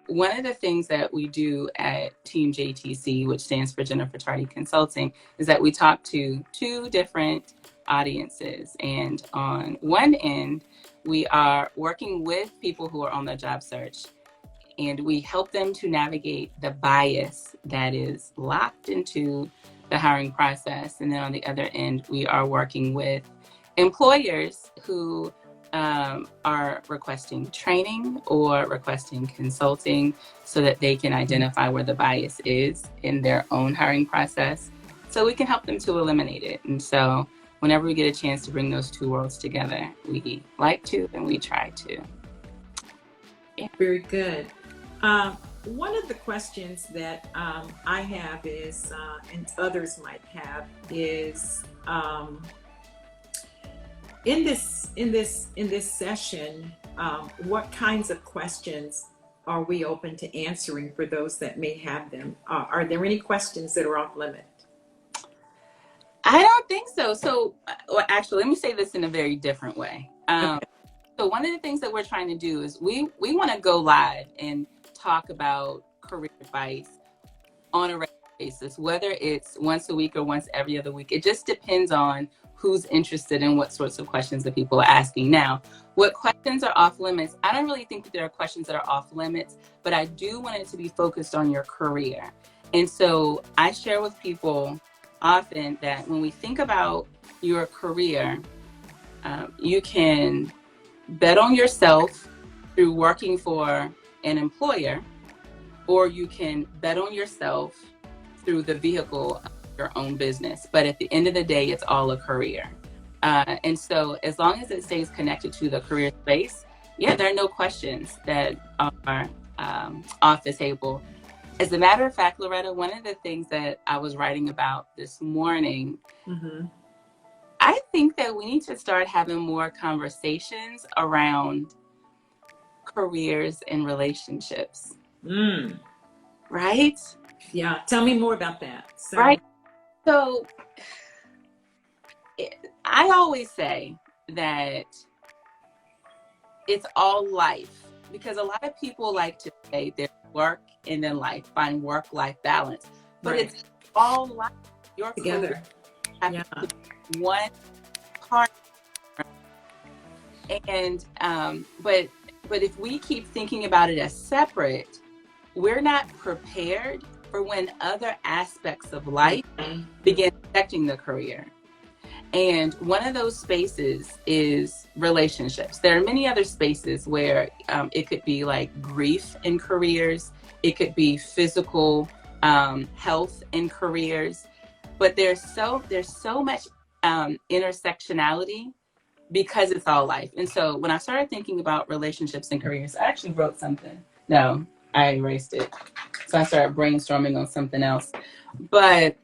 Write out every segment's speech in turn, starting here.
one of the things that we do at Team JTC, which stands for Jennifer Tardy Consulting, is that we talk to two different audiences. And on one end, we are working with people who are on the job search, and we help them to navigate the bias that is locked into the hiring process. And then on the other end, we are working with employers who are requesting training or requesting consulting so that they can identify where the bias is in their own hiring process, so we can help them to eliminate it. And so whenever we get a chance to bring those two worlds together, we like to and we try to. Yeah. Very good. One of the questions that I have is, and others might have, is in this session, what kinds of questions are we open to answering for those that may have them? Are there any questions that are off limit? I don't think so. So, well, actually, let me say this in a very different way. Okay. So one of the things that we're trying to do is we want to go live and talk about career advice on a regular basis, whether it's once a week or once every other week. It just depends on who's interested in what sorts of questions that people are asking. Now, what questions are off limits? I don't really think that there are questions that are off limits, but I do want it to be focused on your career. And so I share with people often that when we think about your career, you can bet on yourself through working for an employer, or you can bet on yourself through the vehicle of your own business. But at the end of the day, it's all a career. And so as long as it stays connected to the career space, yeah, there are no questions that are off the table. As a matter of fact, Loretta, one of the things that I was writing about this morning, I think that we need to start having more conversations around careers and relationships. Right? Yeah. Tell me more about that. Right. So I always say that it's all life, because a lot of people like to say there's work and then life, find work-life balance, but it's all life. Your together. Yeah. One part. And but if we keep thinking about it as separate, we're not prepared for when other aspects of life begin affecting the career. And one of those spaces is relationships. There are many other spaces where it could be like grief in careers. It could be physical health in careers. But there's so much intersectionality because it's all life. And so when I started thinking about relationships and careers, I actually wrote something. No, I erased it. So I started brainstorming on something else. But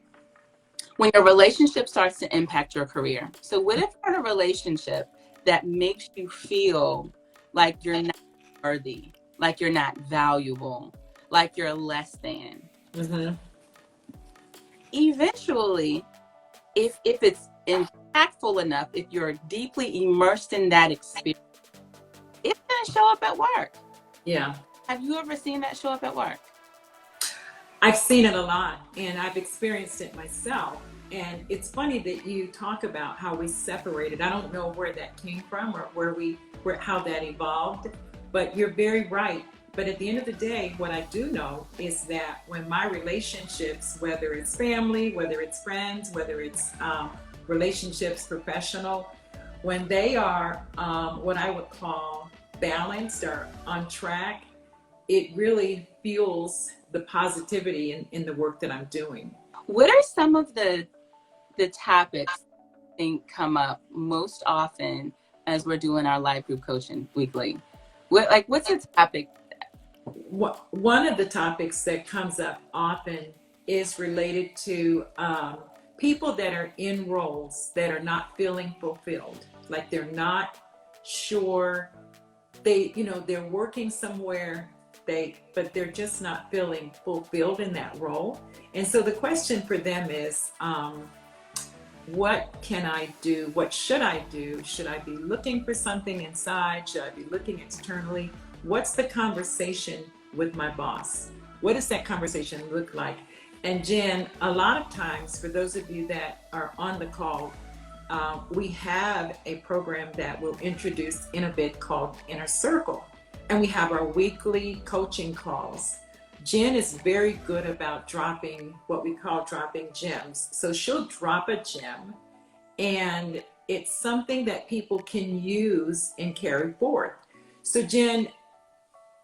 when your relationship starts to impact your career. So what if you're in a relationship that makes you feel like you're not worthy, like you're not valuable, like you're less than? Eventually, if it's impactful enough, if you're deeply immersed in that experience, it's going to show up at work. Yeah. Have you ever seen that show up at work? I've seen it a lot, and I've experienced it myself. And it's funny that you talk about how we separated. I don't know where that came from or how that evolved, but you're very right. But at the end of the day, what I do know is that when my relationships, whether it's family, whether it's friends, whether it's relationships professional, when they are what I would call balanced or on track, it really fuels the positivity in the work that I'm doing. What are some of the topics I think come up most often as we're doing our live group coaching weekly? What's a topic? One of the topics that comes up often is related to people that are in roles that are not feeling fulfilled. Like they're not sure, they're working somewhere, but they're just not feeling fulfilled in that role. And so the question for them is, what can I do? What should I do? Should I be looking for something inside? Should I be looking externally? What's the conversation with my boss? What does that conversation look like? And Jen, a lot of times, for those of you that are on the call, we have a program that we'll introduce in a bit called Inner Circle. And we have our weekly coaching calls. Jen is very good about dropping what we call dropping gems. So she'll drop a gem, and it's something that people can use and carry forth. So Jen,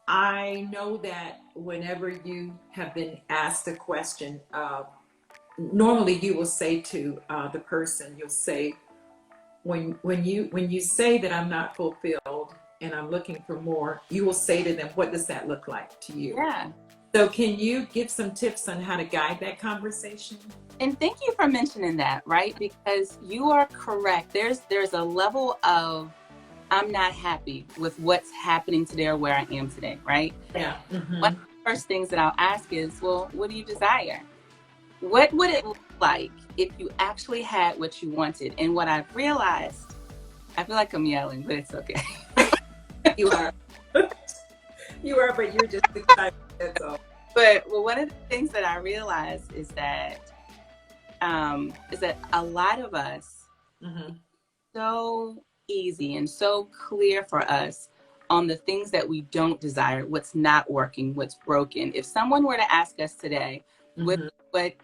I know that whenever you have been asked a question, normally you will say to the person, you'll say, when you say that I'm not fulfilled and I'm looking for more, you will say to them, what does that look like to you? Yeah. So can you give some tips on how to guide that conversation? And thank you for mentioning that, right? Because you are correct. There's a level of I'm not happy with what's happening today or where I am today, right? Yeah. Mm-hmm. One of the first things that I'll ask is, well, what do you desire? What would it look like if you actually had what you wanted? And what I've realized, I feel like I'm yelling, but it's okay. You are. You are, but you're just excited. That's all. But one of the things that I realized is that a lot of us, Mm-hmm. so easy and so clear for us on the things that we don't desire, what's not working, what's broken. If someone were to ask us today, Mm-hmm.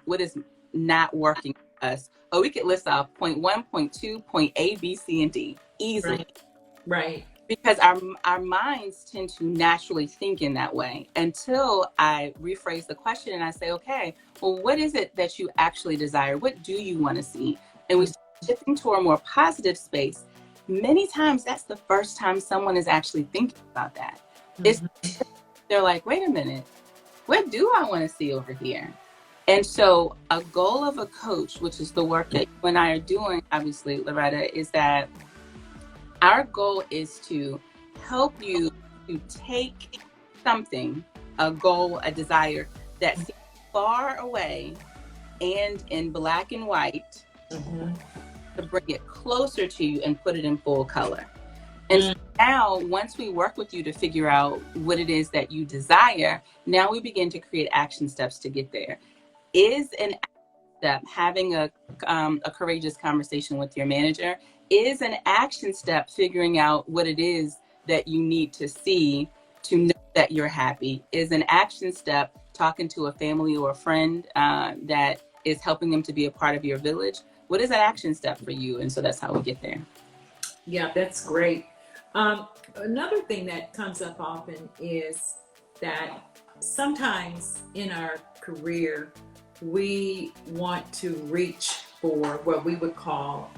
what is not working for us, we could list off point 1, point 2, point A, B, C, and D easily. Right. Because our minds tend to naturally think in that way until I rephrase the question and I say, okay, well, what is it that you actually desire? What do you want to see? And we start shifting to a more positive space. Many times that's the first time someone is actually thinking about that. Mm-hmm. They're like, wait a minute, what do I want to see over here? And so a goal of a coach, which is the work that you and I are doing, obviously, Loretta, is that our goal is to help you to take something, a goal, a desire that seems far away and in black and white, Mm-hmm. to bring it closer to you and put it in full color. And so now, once we work with you to figure out what it is that you desire, now we begin to create action steps to get there. Is an action step having a courageous conversation with your manager? Is an action step figuring out what it is that you need to see to know that you're happy? Is an action step talking to a family or a friend that is helping them to be a part of your village? What is that action step for you? And so that's how we get there. Yeah, that's great. Another thing that comes up often is that sometimes in our career, we want to reach for what we would call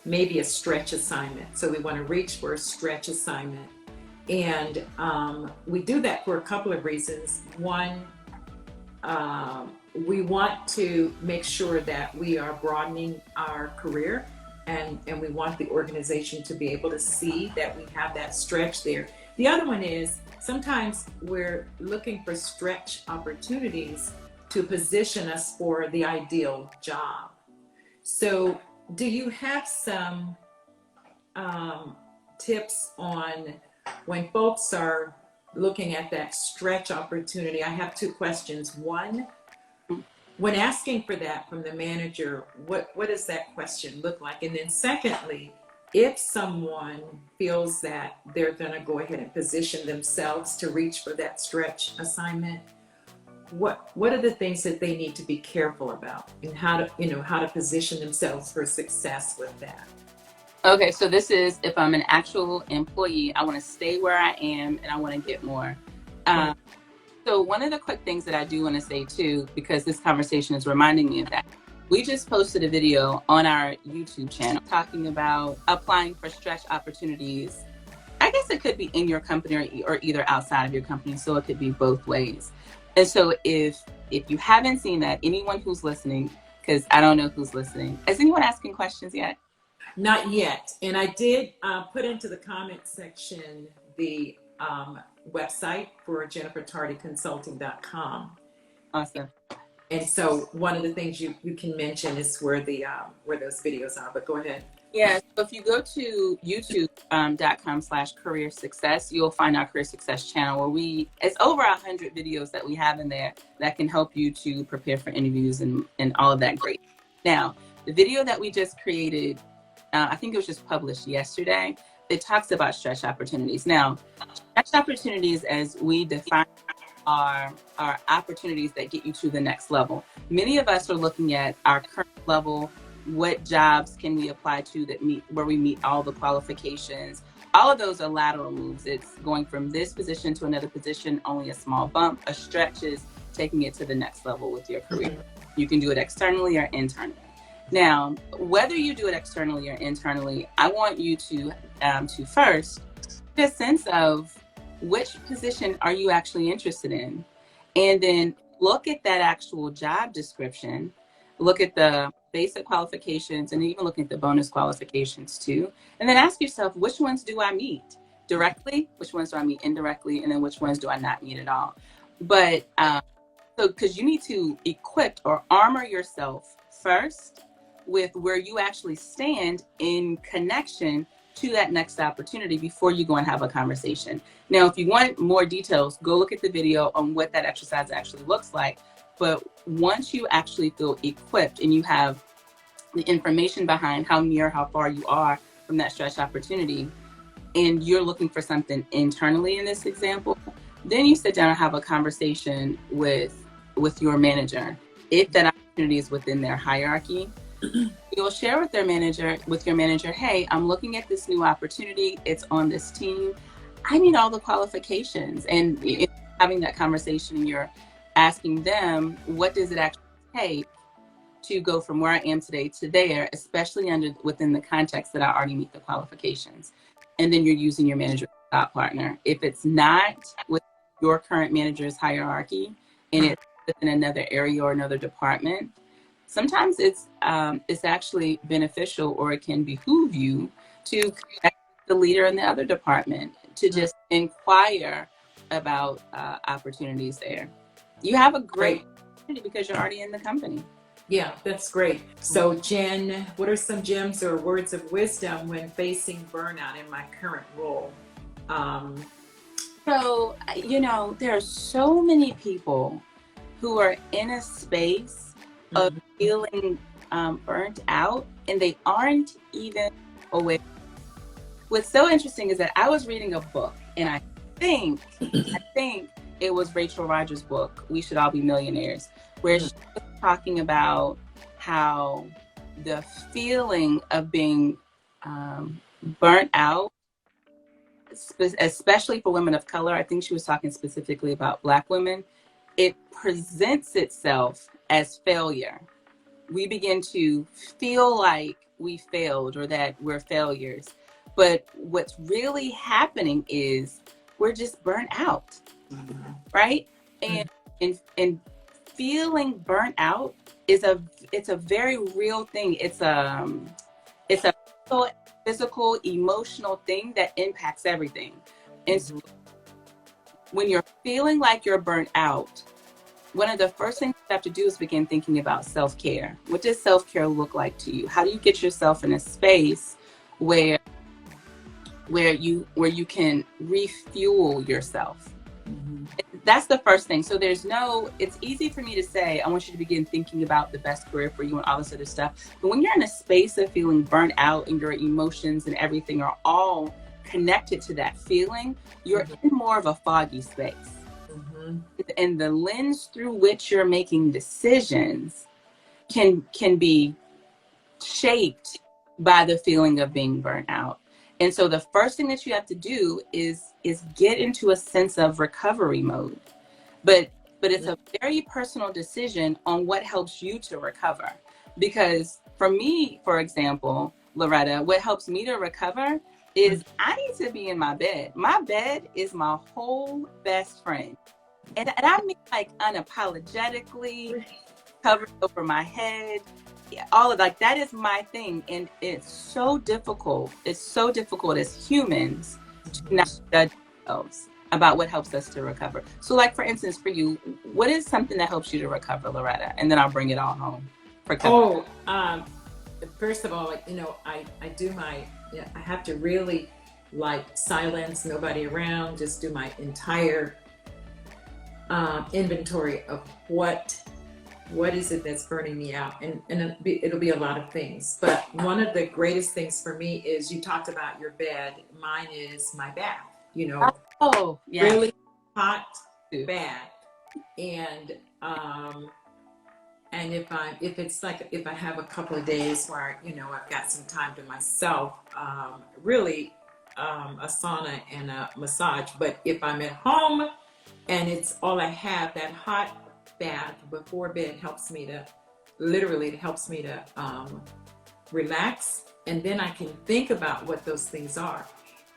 maybe a stretch assignment. So we want to reach for a stretch assignment. And we do that for a couple of reasons. One, we want to make sure that we are broadening our career, and we want the organization to be able to see that we have that stretch there. The other one is sometimes we're looking for stretch opportunities to position us for the ideal job. So do you have some tips on when folks are looking at that stretch opportunity? I have two questions. One, when asking for that from the manager, what does that question look like? And then secondly, if someone feels that they're going to go ahead and position themselves to reach for that stretch assignment, what are the things that they need to be careful about, and how to position themselves for success with that? Okay, so this is if I'm an actual employee, I want to stay where I am and I want to get more. So one of the quick things that I do want to say too, because this conversation is reminding me of that, we just posted a video on our YouTube channel talking about applying for stretch opportunities. I guess it could be in your company or either outside of your company, so it could be both ways. And so if you haven't seen that, anyone who's listening, because I don't know who's listening, is anyone asking questions yet? Not yet. And I did put into the comment section the website for jennifertardyconsulting.com. Awesome. And so one of the things you can mention is where the where those videos are, but go ahead. Yeah, If you go to youtube.com/CareerSuccess, you'll find our Career Success channel where it's over 100 videos that we have in there that can help you to prepare for interviews and all of that great. Now, the video that we just created, I think it was just published yesterday, it talks about stretch opportunities. Now, stretch opportunities, as we define, are opportunities that get you to the next level. Many of us are looking at our current level. What jobs can we apply to where we meet all the qualifications? All of those are lateral moves. It's going from this position to another position, only a small bump. A stretch is taking it to the next level with your career. You can do it externally or internally. Now, whether you do it externally or internally, I want you to first get a sense of which position are you actually interested in, and then look at that actual job description, look at the basic qualifications, and even look at the bonus qualifications too, and then ask yourself, which ones do I meet directly, which ones do I meet indirectly, and then which ones do I not meet at all. But so because you need to equip or armor yourself first with where you actually stand in connection to that next opportunity before you go and have a conversation. Now, if you want more details, go look at the video on what that exercise actually looks like. But once you actually feel equipped and you have the information behind how near, how far you are from that stretch opportunity, and you're looking for something internally in this example, then you sit down and have a conversation with your manager. If that opportunity is within their hierarchy, you'll share with your manager, hey, I'm looking at this new opportunity. It's on this team. I need all the qualifications. And having that conversation, and you're asking them, what does it actually take to go from where I am today to there, especially within the context that I already meet the qualifications. And then you're using your manager as a thought partner. If it's not with your current manager's hierarchy and it's within another area or another department, sometimes it's actually beneficial, or it can behoove you to connect with the leader in the other department to just inquire about opportunities there. You have a great opportunity because you're already in the company. Yeah, that's great. So Jen, what are some gems or words of wisdom when facing burnout in my current role? So, there are so many people who are in a space of feeling burnt out, and they aren't even aware. What's so interesting is that I was reading a book, and I think it was Rachel Rogers' book, We Should All Be Millionaires, where she was talking about how the feeling of being burnt out, especially for women of color, I think she was talking specifically about Black women, it presents itself as failure. We begin to feel like we failed or that we're failures. But what's really happening is we're just burnt out, right? And feeling burnt out is it's a very real thing. It's a physical, emotional thing that impacts everything. And so when you're feeling like you're burnt out, one of the first things you have to do is begin thinking about self-care. What does self-care look like to you? How do you get yourself in a space where you can refuel yourself? That's the first thing. So it's easy for me to say, I want you to begin thinking about the best career for you and all this other stuff. But when you're in a space of feeling burnt out and your emotions and everything are all connected to that feeling, you're in more of a foggy space. And the lens through which you're making decisions can be shaped by the feeling of being burnt out. And so the first thing that you have to do is get into a sense of recovery mode. But it's a very personal decision on what helps you to recover. Because for me, for example, Loretta, what helps me to recover is I need to be in my bed. My bed is my whole best friend. And I mean, like, unapologetically covered over my head. All of that is my thing. And it's so difficult. It's so difficult as humans to not judge ourselves about what helps us to recover. So, like, for instance, for you, what is something that helps you to recover, Loretta? And then I'll bring it all home. first of all, I do my, I have to really like silence, nobody around, just do my entire inventory of what is it that's burning me out, and it'll be a lot of things. But one of the greatest things for me is, you talked about your bed. Mine is my bath. Oh, yeah. Really hot bath, and if I have a couple of days where I've got some time to myself, really a sauna and a massage. But if I'm at home and it's all I have, that hot bath before bed helps me to relax, and then I can think about what those things are.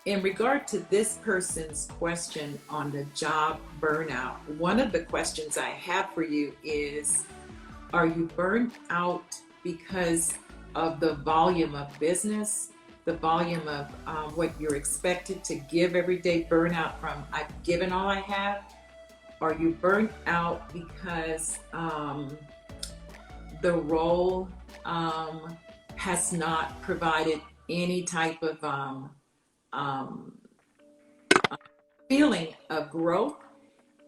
In regard to this person's question on the job burnout, one of the questions I have for you is, are you burned out because of the volume of business, the volume of what you're expected to give every day? Burnout from, I've given all I have. Are you burnt out because the role has not provided any type of feeling of growth?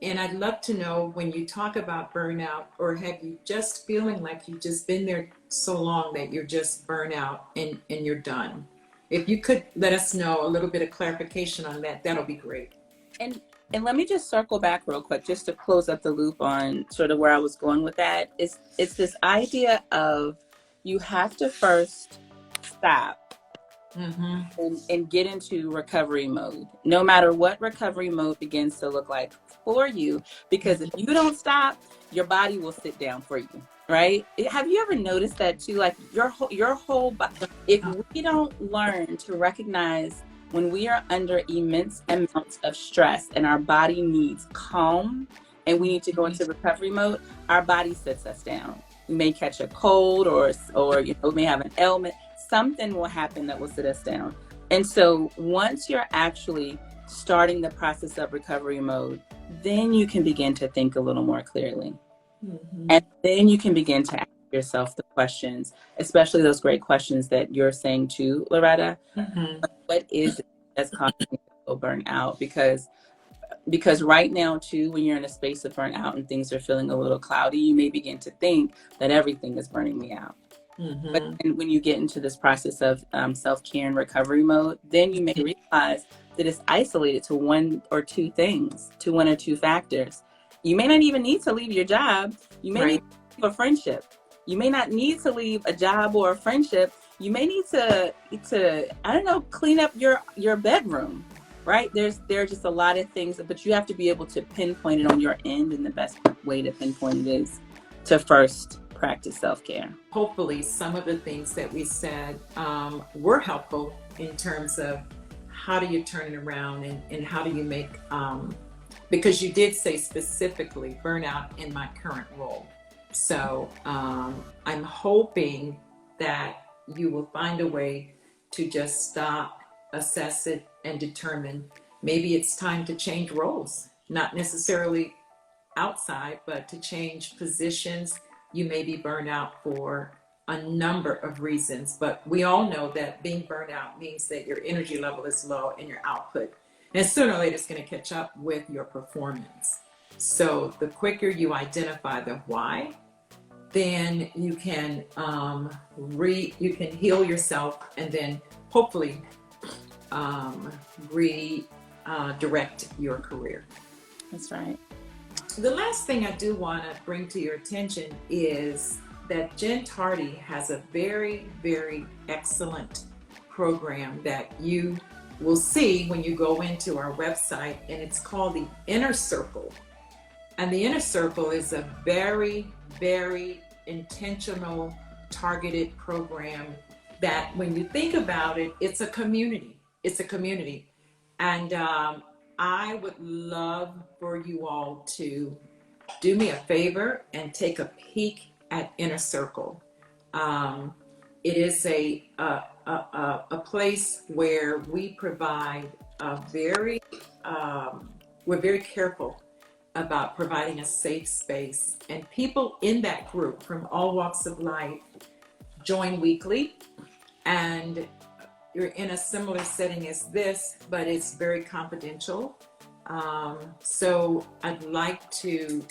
And I'd love to know, when you talk about burnout, or have you just feeling like you've just been there so long that you're just burnt out and you're done? If you could let us know a little bit of clarification on that, that'll be great. And let me just circle back real quick, just to close up the loop on sort of where I was going with that. It's this idea of, you have to first stop and get into recovery mode, no matter what recovery mode begins to look like for you. Because if you don't stop, your body will sit down for you, right? Have you ever noticed that too? Like your whole body, if we don't learn to recognize when we are under immense amounts of stress and our body needs calm and we need to go into recovery mode, our body sits us down. We may catch a cold, or we may have an ailment. Something will happen that will sit us down. And so once you're actually starting the process of recovery mode, then you can begin to think a little more clearly. And then you can begin to ask yourself the questions, especially those great questions that you're saying too, Loretta. What is it that's causing me to feel burnt out? Because right now too, when you're in a space of burnout and things are feeling a little cloudy, you may begin to think that everything is burning me out. But when you get into this process of self-care and recovery mode, then you may realize that it's isolated to one or two things, to one or two factors. You may not even need to leave your job. You may need to leave a friendship. You may not need to leave a job or a friendship. You may need to clean up your bedroom, right? There are just a lot of things, but you have to be able to pinpoint it on your end, and the best way to pinpoint it is to first practice self-care. Hopefully some of the things that we said were helpful in terms of how do you turn it around, and how do you make, because you did say specifically burnout in my current role. So I'm hoping that you will find a way to just stop, assess it, and determine maybe it's time to change roles, not necessarily outside, but to change positions. You may be burned out for a number of reasons, but we all know that being burned out means that your energy level is low and your output, and sooner or later it's going to catch up with your performance. So the quicker you identify the why, then you can heal yourself, and then hopefully redirect your career. That's right. The last thing I do want to bring to your attention is that Jen Tardy has a very, very excellent program that you will see when you go into our website, and it's called the Inner Circle. And the Inner Circle is a very, very intentional, targeted program that, when you think about it, it's a community. It's a community. And I would love for you all to do me a favor and take a peek at Inner Circle. It is a place where we provide we're very careful about providing a safe space, and people in that group from all walks of life join weekly, and you're in a similar setting as this, but it's very confidential. So I'd like to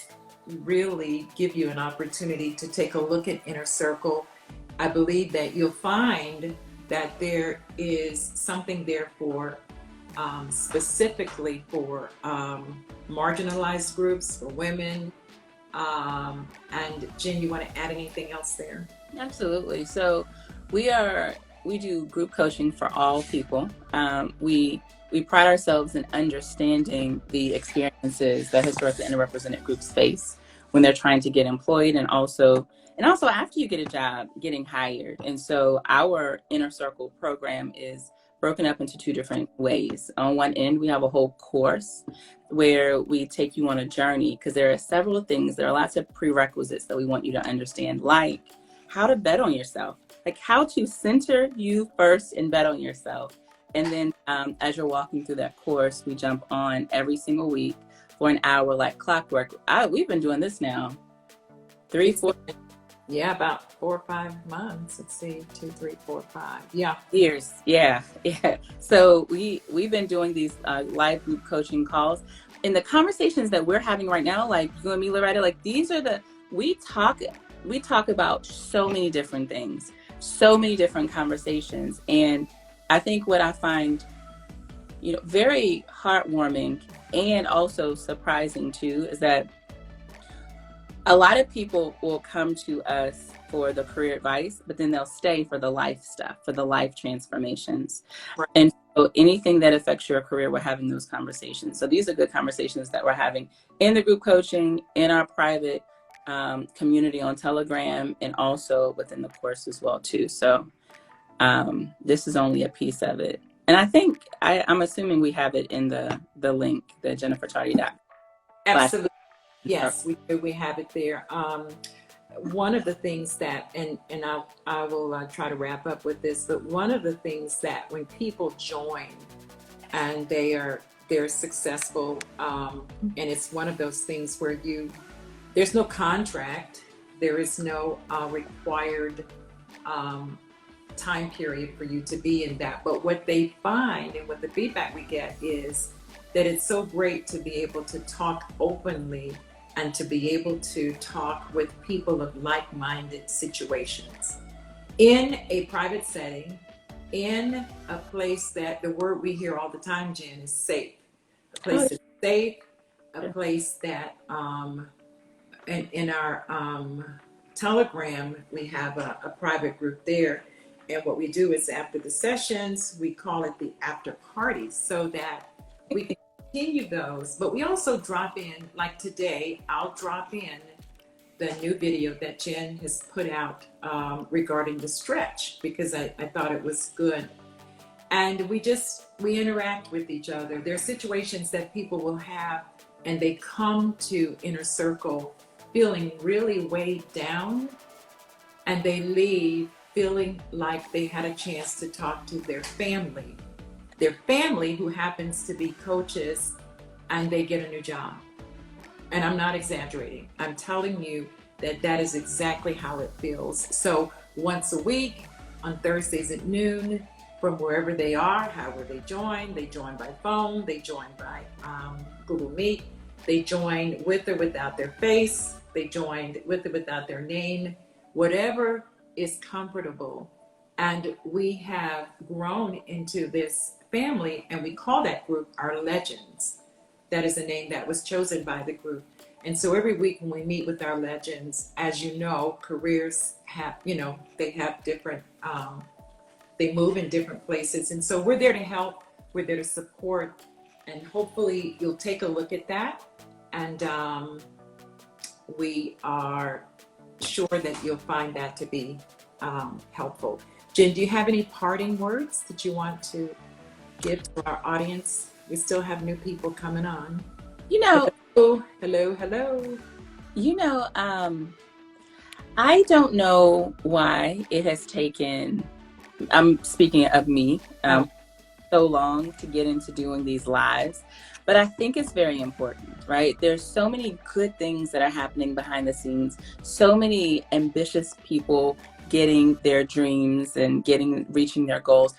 really give you an opportunity to take a look at Inner Circle. I believe that you'll find that there is something there for specifically for marginalized groups, for women. And Jen, you want to add anything else there? Absolutely. So we do group coaching for all people. We pride ourselves in understanding the experiences that historically underrepresented groups face when they're trying to get employed, and also after you get a job, getting hired. And so our Inner Circle program is broken up into two different ways. On one end, we have a whole course where we take you on a journey, because there are several things, there are lots of prerequisites that we want you to understand, like how to bet on yourself, like how to center you first and bet on yourself. And then as you're walking through that course, we jump on every single week for an hour like clockwork. We've been doing this now 3-4 about 4 or 5 months. Let's see, 2, 3, 4, 5. Yeah, years. Yeah. So we've been doing these live group coaching calls, and the conversations that we're having right now, like you and me, Loretta, like these are we talk about so many different things, so many different conversations. And I think what I find, very heartwarming and also surprising too, is that a lot of people will come to us for the career advice, but then they'll stay for the life stuff, for the life transformations. Right. And so anything that affects your career, we're having those conversations. So these are good conversations that we're having in the group coaching, in our private community on Telegram, and also within the course as well too. So this is only a piece of it. And I think, I'm assuming we have it in the link, the JenniferCharty.com. absolutely. Yes, we have it there. One of the things that, and I will try to wrap up with this, but one of the things that when people join and they're successful, and it's one of those things where there's no contract, there is no required time period for you to be in that. But what they find and what the feedback we get is that it's so great to be able to talk openly and to be able to talk with people of like-minded situations in a private setting, in a place that the word we hear all the time, Jen, is safe. A place that's safe, a place that, in our Telegram, we have a private group there. And what we do is after the sessions, we call it the after parties, so that we can continue those. But we also drop in, like today, I'll drop in the new video that Jen has put out regarding the stretch, because I thought it was good. And we interact with each other. There are situations that people will have, and they come to Inner Circle feeling really weighed down, and they leave feeling like they had a chance to talk to their family who happens to be coaches, and they get a new job. And I'm not exaggerating. I'm telling you that is exactly how it feels. So once a week on Thursdays at noon, from wherever they are, however they join by phone, they join by Google Meet, they join with or without their face, they joined with or without their name, whatever is comfortable. And we have grown into this family, and we call that group our Legends. That is a name that was chosen by the group. And so every week when we meet with our Legends, as you know, careers have, they have different, they move in different places. And so we're there to help, we're there to support, and hopefully you'll take a look at that. And we are sure that you'll find that to be helpful. Jen, do you have any parting words that you want to give to our audience? We still have new people coming on. Hello. I don't know why it has taken, I'm speaking of me, so long to get into doing these lives. But I think it's very important, right? There's so many good things that are happening behind the scenes, so many ambitious people getting their dreams and reaching their goals,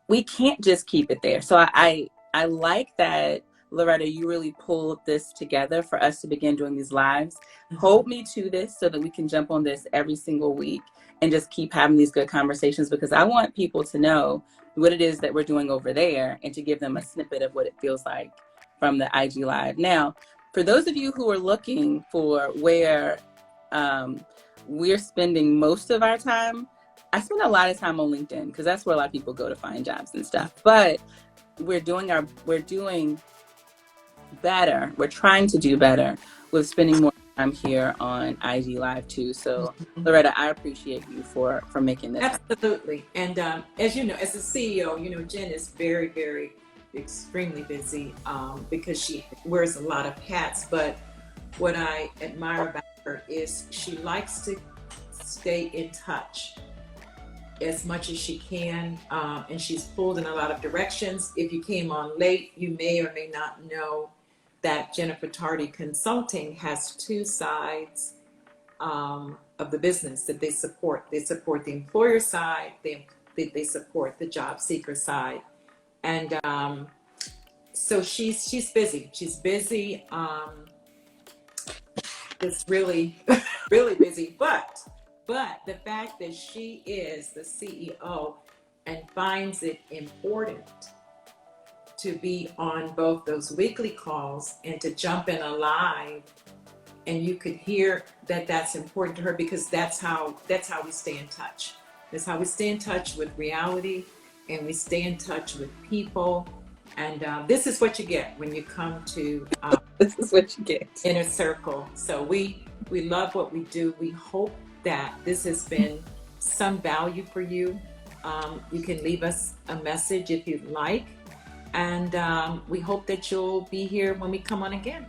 we can't just keep it there. So I like that, Loretta, you really pulled this together for us to begin doing these lives. Hold me to this so that we can jump on this every single week and just keep having these good conversations, because I want people to know what it is that we're doing over there and to give them a snippet of what it feels like from the IG Live. Now, for those of you who are looking for where we're spending most of our time, I spend a lot of time on LinkedIn because that's where a lot of people go to find jobs and stuff. But we're doing better. We're trying to do better with spending more time here on IG Live too. So Loretta, I appreciate you for making this happen. Absolutely. And as you know, as a CEO, you know, Jen is very, very extremely busy because she wears a lot of hats. But what I admire about her is she likes to stay in touch as much as she can, and she's pulled in a lot of directions. If you came on late, you may or may not know that Jennifer Tardy Consulting has two sides of the business that they support. They support the employer side, they support the job seeker side. And so she's busy. She's busy. It's really, really busy. But the fact that she is the CEO and finds it important to be on both those weekly calls and to jump in a live, and you could hear that that's important to her, because that's how we stay in touch. That's how we stay in touch with reality, and we stay in touch with people. And this is what you get when you come to this is what you get. Inner Circle. So we love what we do. We hope that this has been some value for you. You can leave us a message if you'd like. And we hope that you'll be here when we come on again.